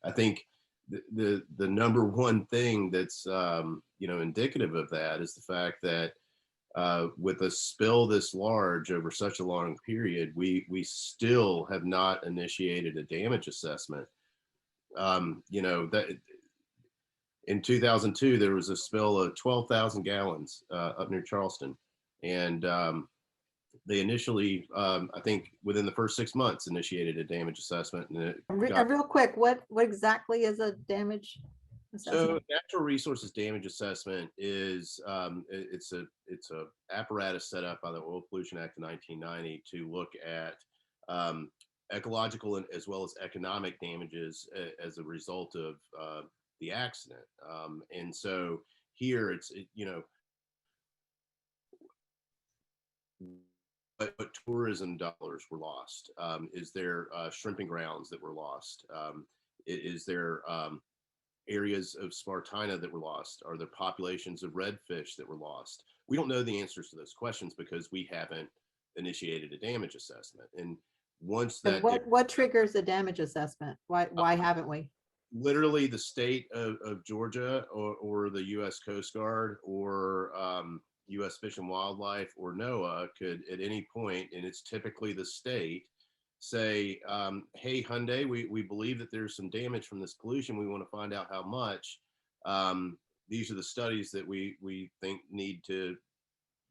I think the number one thing that's, indicative of that is the fact that with a spill this large over such a long period, we still have not initiated a damage assessment. That in 2002, there was a spill of 12,000 gallons up near Charleston. And they initially, I think within the first 6 months, initiated a damage assessment. And Real quick, what exactly is a damage So assessment? natural resources damage assessment is it's a apparatus set up by the Oil Pollution Act of 1990 to look at ecological and as well as economic damages as a result of the accident. And so here what tourism dollars were lost? Is there shrimping grounds that were lost? Is there areas of Spartina that were lost? Are there populations of redfish that were lost? We don't know the answers to those questions because we haven't initiated a damage assessment. And once And that what triggers a damage assessment? Why haven't we? literally the state of Georgia or the U.S. Coast Guard or U.S. Fish and Wildlife or NOAA could at any point, and it's typically the state, say, hey, Hyundai, we believe that there's some damage from this pollution. We want to find out how much. These are the studies that we think need to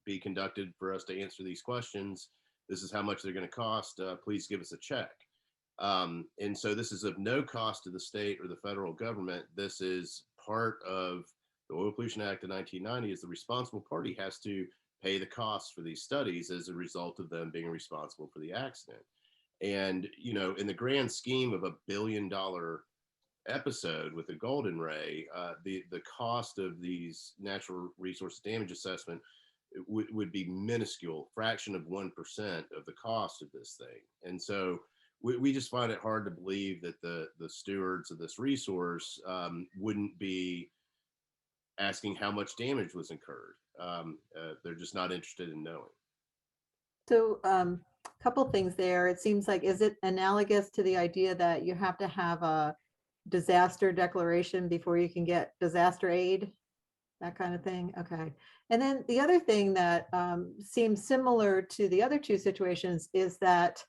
be conducted for us to answer these questions. This is how much they're going to cost. Please give us a check. And so this is of no cost to the state or the federal government. This is part of the Oil Pollution Act of 1990 is the responsible party has to pay the costs for these studies as a result of them being responsible for the accident. And, in the grand scheme of $1 billion episode with the Golden Ray, the cost of these natural resource damage assessment would be minuscule, fraction of 1% of the cost of this thing. And so we just find it hard to believe that the stewards of this resource wouldn't be asking how much damage was incurred. They're just not interested in knowing. So a couple things there. It seems like, is it analogous to the idea that you have to have a disaster declaration before you can get disaster aid? That kind of thing. Okay. And then the other thing that seems similar to the other two situations is that,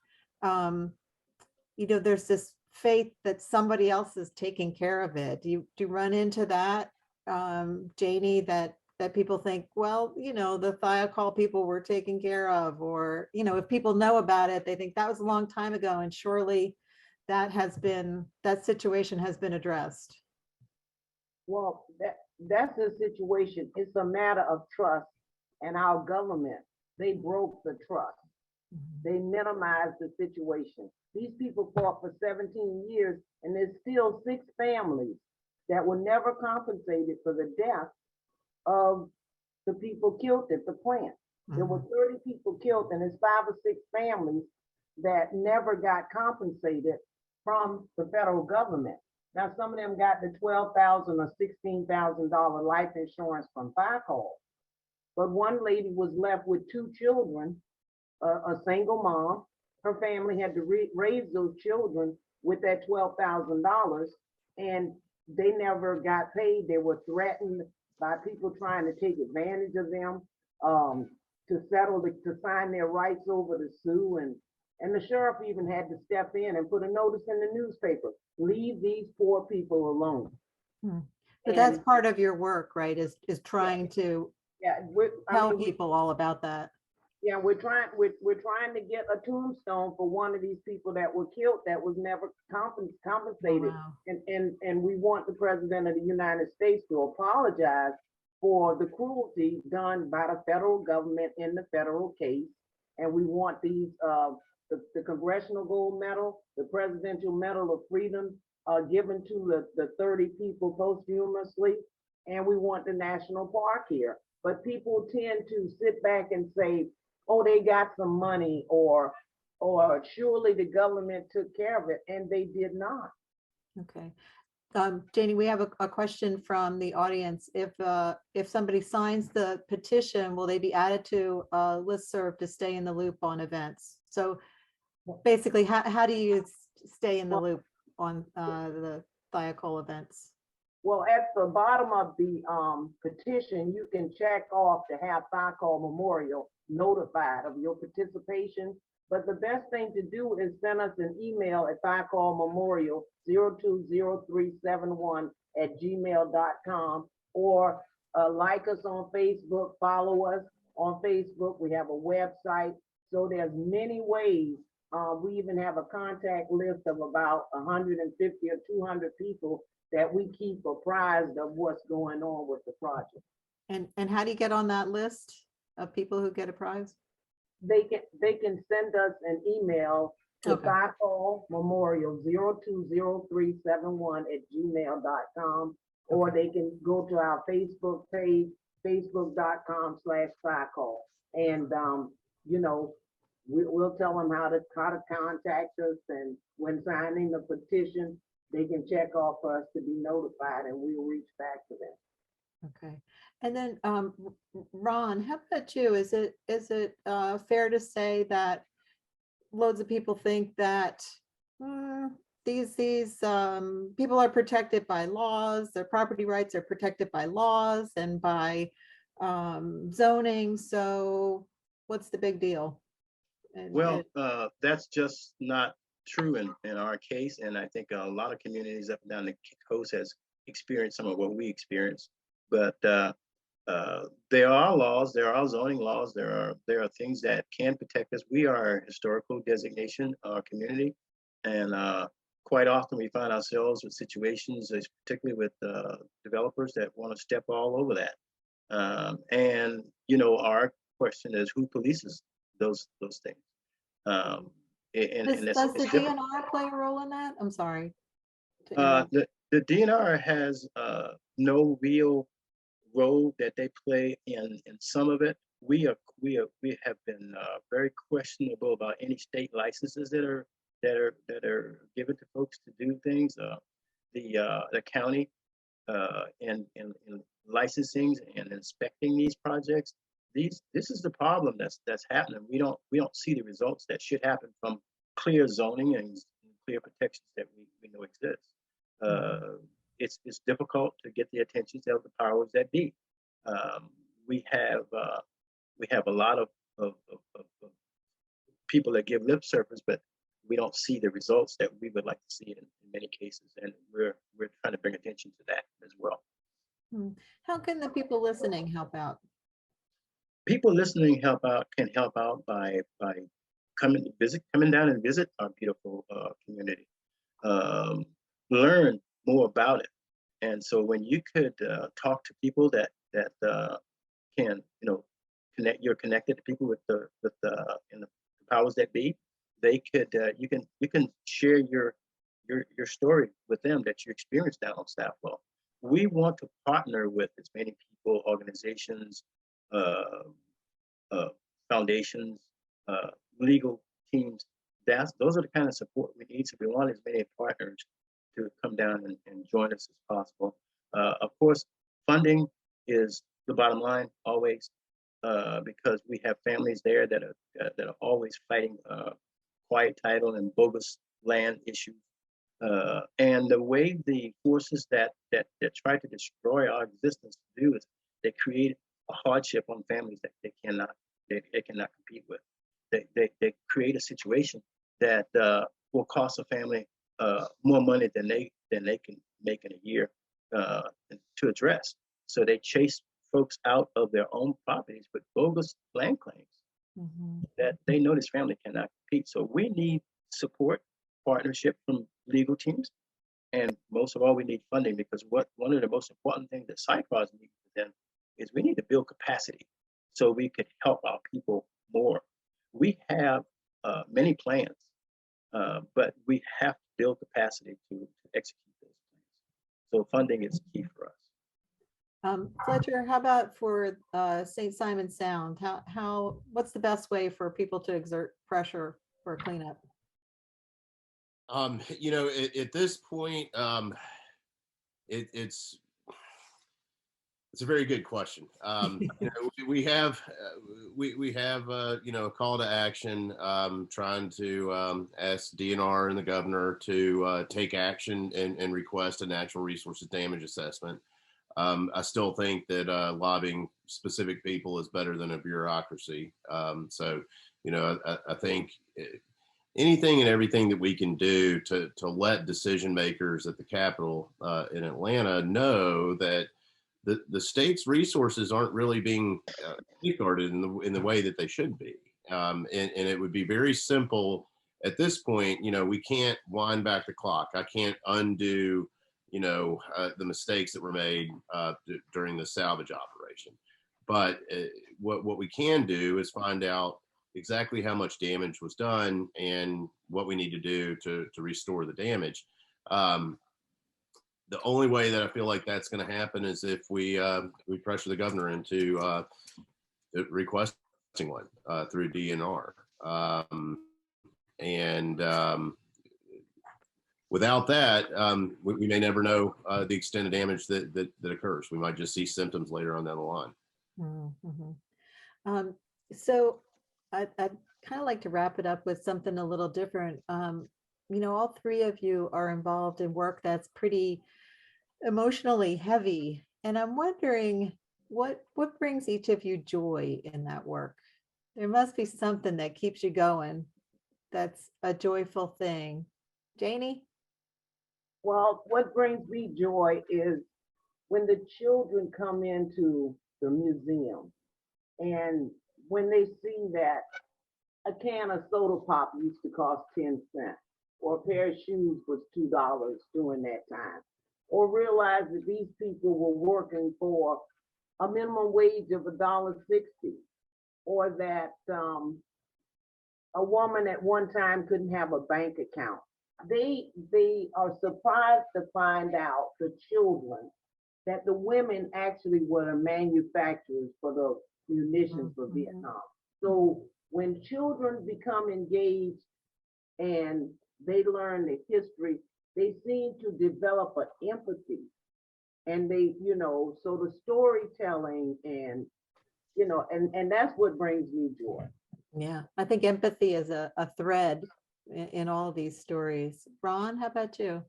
there's this faith that somebody else is taking care of it. Do you run into that, Jannie, that people think, well, the Thiokol people were taken care of, or, if people know about it, they think that was a long time ago, and surely that situation has been addressed. Well, that's the situation. It's a matter of trust, and our government, they broke the trust. They minimized the situation. These people fought for 17 years, and there's still 6 families that were never compensated for the death of the people killed at the plant. There were 30 people killed, and there's 5 or 6 families that never got compensated from the federal government. Now, some of them got the $12,000 or $16,000 life insurance from Thiokol, but one lady was left with 2 children, a single mom. Her family had to raise those children with that $12,000, and they never got paid. They were threatened by people trying to take advantage of them, to sign their rights over to sue, and the sheriff even had to step in and put a notice in the newspaper, leave these poor people alone. But that's part of your work, right? Is trying to tell people all about that. Yeah, we're trying to get a tombstone for one of these people that were killed that was never compensated. Wow. And we want the President of the United States to apologize for the cruelty done by the federal government in the federal case. And we want these the Congressional Gold Medal, the Presidential Medal of Freedom given to the 30 people posthumously, and we want the national park here. But people tend to sit back and say, oh, they got some money, or surely the government took care of it, and they did not. Okay. Jannie, we have a question from the audience. If somebody signs the petition, will they be added to a listserv to stay in the loop on events? So basically, how do you stay in the loop on the Thiokol events? Well, at the bottom of the petition, you can check off to have Thiokol Memorial notified of your participation. But the best thing to do is send us an email at Thiokol Memorial 020371@gmail.com, or like us on Facebook, follow us on Facebook. We have a website. So there's many ways We even have a contact list of about 150 or 200 people that we keep apprised of what's going on with the project. And how do you get on that list of people who get a prize? They can send us an email to Okay. Thiokol Memorial 020371@gmail.com, or they can go to our Facebook page, facebook.com/Thiokol, and you know, we'll tell them how to contact us, and when signing the petition, they can check off us to be notified, and we'll reach back to them. Okay. And then Ron, how about you? Is it fair to say that loads of people think that these people are protected by laws, their property rights are protected by laws and by zoning, so what's the big deal? Well, that's just not true in our case, and I think a lot of communities up and down the coast has experienced some of what we experienced. But there are laws, there are zoning laws, there are things that can protect us. We are a historical designation, our community, and quite often we find ourselves with situations, particularly with developers that want to step all over that. And you know, our question is, who polices those things? Does the DNR play a role in that? I'm sorry. The DNR has no real role that they play in some of it. We have been very questionable about any state licenses that are given to folks to do things. The county in licensing and inspecting these projects. This is the problem that's happening. We don't see the results that should happen from clear zoning and clear protections that we know exist. It's difficult to get the attention of the powers that be. We have a lot of people that give lip service, but we don't see the results that we would like to see in many cases, and we're trying to bring attention to that as well. How can the people listening help out? People listening can help out by coming down and visit our beautiful community. Learn more about it. And so when you could talk to people that can, you're connected to people with the powers that be, they could you can share your story with them that you experienced down on Sapelo. We want to partner with as many people, organizations, foundations, legal teams. Those are the kind of support we need. So we want as many partners to come down and join us as possible. Of course, funding is the bottom line always, because we have families there that are always fighting quiet title and bogus land issues. And the way the forces that try to destroy our existence do is they create a hardship on families that they cannot compete with. They create a situation that will cost a family more money than they can make in a year to address. So they chase folks out of their own properties with bogus land claims that they know this family cannot compete. So we need support, partnership from legal teams, and most of all, we need funding, because one of the most important things that SICARS need for them is we need to build capacity so we could help our people more. We have many plans, but we have to build capacity to execute those plans. So funding is key for us. Fletcher, how about for St. Simon Sound? What's the best way for people to exert pressure for a cleanup? At this point, it's a very good question. We have a call to action, trying to ask DNR and the governor to take action and request a natural resources damage assessment. I still think that lobbying specific people is better than a bureaucracy. So I think anything and everything that we can do to let decision makers at the Capitol in Atlanta know that the state's resources aren't really being safeguarded in the way that they should be. And it would be very simple at this point, we can't wind back the clock. I can't undo, the mistakes that were made during the salvage operation. But what we can do is find out exactly how much damage was done and what we need to do to restore the damage. The only way that I feel like that's going to happen is if we pressure the governor into requesting one through DNR. Without that, we may never know the extent of damage that occurs. We might just see symptoms later on down the line. Mm-hmm. So I'd kind of like to wrap it up with something a little different. All three of you are involved in work that's pretty emotionally heavy. And I'm wondering what brings each of you joy in that work? There must be something that keeps you going. That's a joyful thing. Jannie? Well, what brings me joy is when the children come into the museum and when they see that a can of soda pop used to cost 10 cents, or a pair of shoes was $2 during that time, or realize that these people were working for a minimum wage of $1.60, or that a woman at one time couldn't have a bank account. They are surprised to find out, the children, that the women actually were the manufacturers for the munitions for Vietnam. So when children become engaged and they learn the history, they seem to develop an empathy. And they, so the storytelling and that's what brings me joy. Yeah, I think empathy is a thread in all these stories. Ron, how about you?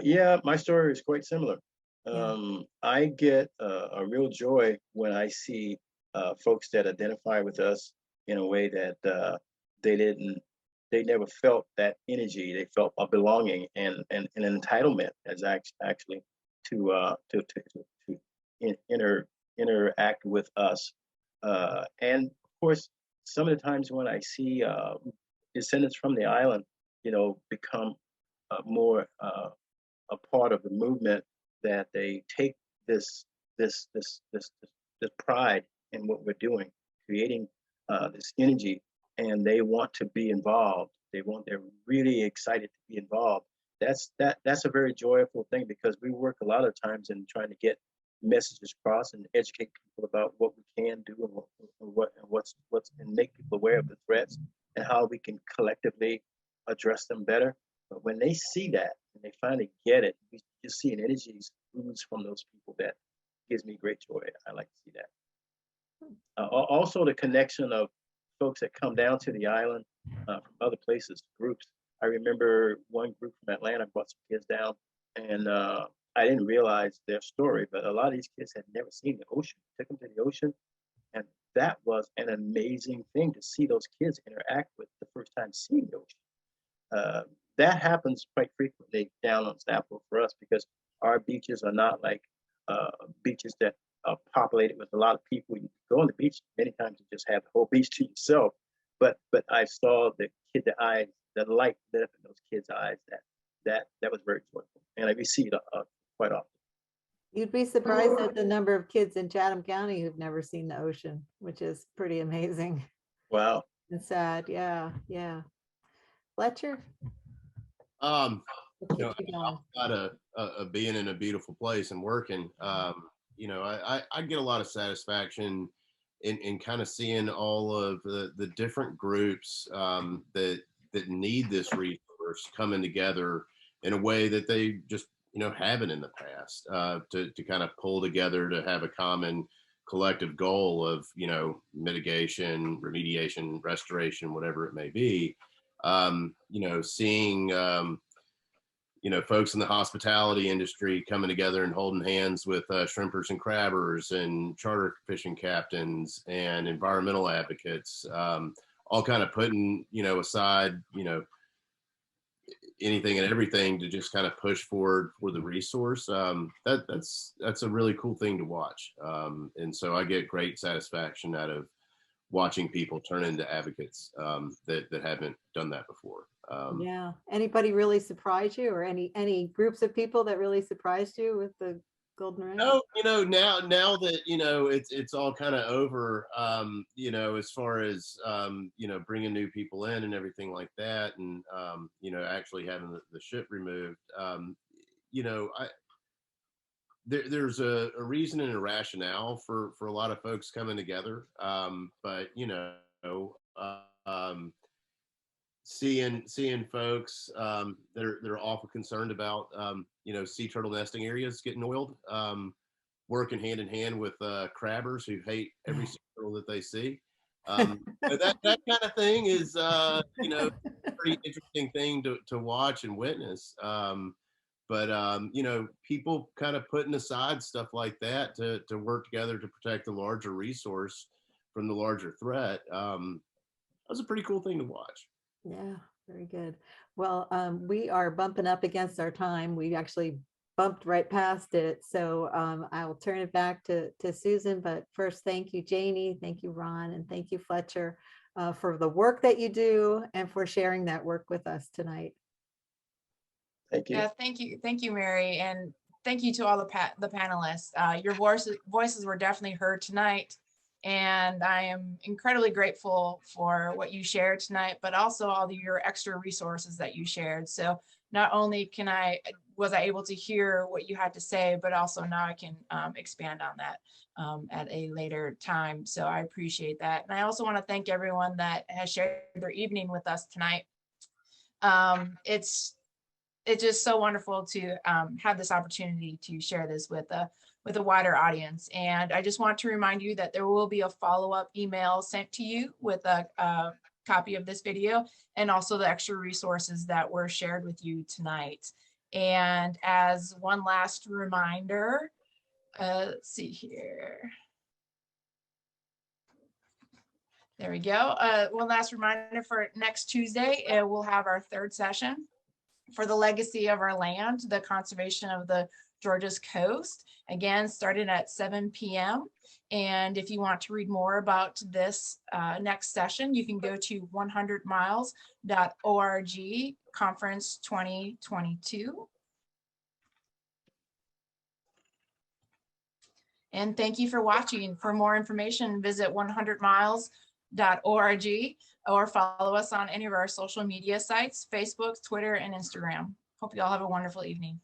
Yeah, my story is quite similar. Yeah. I get a real joy when I see folks that identify with us in a way that they never felt that energy. They felt a belonging and an entitlement as actually to interact with us. And of course, some of the times when I see descendants from the island, become more a part of the movement, that they take this pride in what we're doing, creating this energy, and they want to be involved. They're really excited to be involved. That's a very joyful thing, because we work a lot of times in trying to get messages across and educate people about what we can do and what's and make people aware of the threats and how we can collectively address them better. But when they see that and they finally get it, you just see an energy ooze from those people that gives me great joy. I like to see that. Also, the connection of folks that come down to the island from other places, groups. I remember one group from Atlanta brought some kids down, and I didn't realize their story, but a lot of these kids had never seen the ocean. Took them to the ocean, and that was an amazing thing to see those kids interact with the first time seeing the ocean. That happens quite frequently down on Sapelo for us, because our beaches are not like beaches that are populated with a lot of people. You go on the beach many times and just have the whole beach to yourself. But I saw the eyes, the light lit up in those kids' eyes. That was very joyful, and I see it quite often. You'd be surprised at the number of kids in Chatham County who've never seen the ocean, which is pretty amazing. Wow. And sad. Yeah. Fletcher? Outside of being in a beautiful place and working, I get a lot of satisfaction in kind of seeing all of the different groups that need this resource coming together in a way that they just haven't in the past, to kind of pull together to have a common collective goal of mitigation, remediation, restoration, whatever it may be. Seeing folks in the hospitality industry coming together and holding hands with shrimpers and crabbers and charter fishing captains and environmental advocates, all kind of putting aside anything and everything to just kind of push forward for the resource. That's a really cool thing to watch, and so I get great satisfaction out of watching people turn into advocates that haven't done that before. Yeah. Anybody really surprise you, or any groups of people that really surprised you with the Golden Ray? No, now that it's all kind of over, as far as bringing new people in and everything like that, and actually having the ship removed. There's a reason and a rationale for a lot of folks coming together, but seeing folks they're awful concerned about sea turtle nesting areas getting oiled, working hand in hand with crabbers who hate every sea turtle that they see. That kind of thing is a pretty interesting thing to watch and witness. But people kind of putting aside stuff like that to work together to protect the larger resource from the larger threat. That was a pretty cool thing to watch. Yeah, very good. Well, we are bumping up against our time. We actually bumped right past it. So I will turn it back to Susan. But first, thank you, Jannie. Thank you, Ron. And thank you, Fletcher, for the work that you do and for sharing that work with us tonight. Thank you. Yeah, thank you, Mary, and thank you to all the panelists. Your voices were definitely heard tonight, and I am incredibly grateful for what you shared tonight, but also all your extra resources that you shared. So not only was I able to hear what you had to say, but also now I can expand on that at a later time. So I appreciate that, and I also want to thank everyone that has shared their evening with us tonight. It's just so wonderful to have this opportunity to share this with a wider audience. And I just want to remind you that there will be a follow-up email sent to you with a copy of this video and also the extra resources that were shared with you tonight. And as one last reminder, let's see here. There we go. One last reminder for next Tuesday, we'll have our third session for the legacy of our land, the conservation of the Georgia's coast, again, starting at 7 p.m. And if you want to read more about this next session, you can go to 100miles.org conference 2022. And thank you for watching. For more information, visit 100miles.org or follow us on any of our social media sites, Facebook, Twitter, and Instagram. Hope you all have a wonderful evening.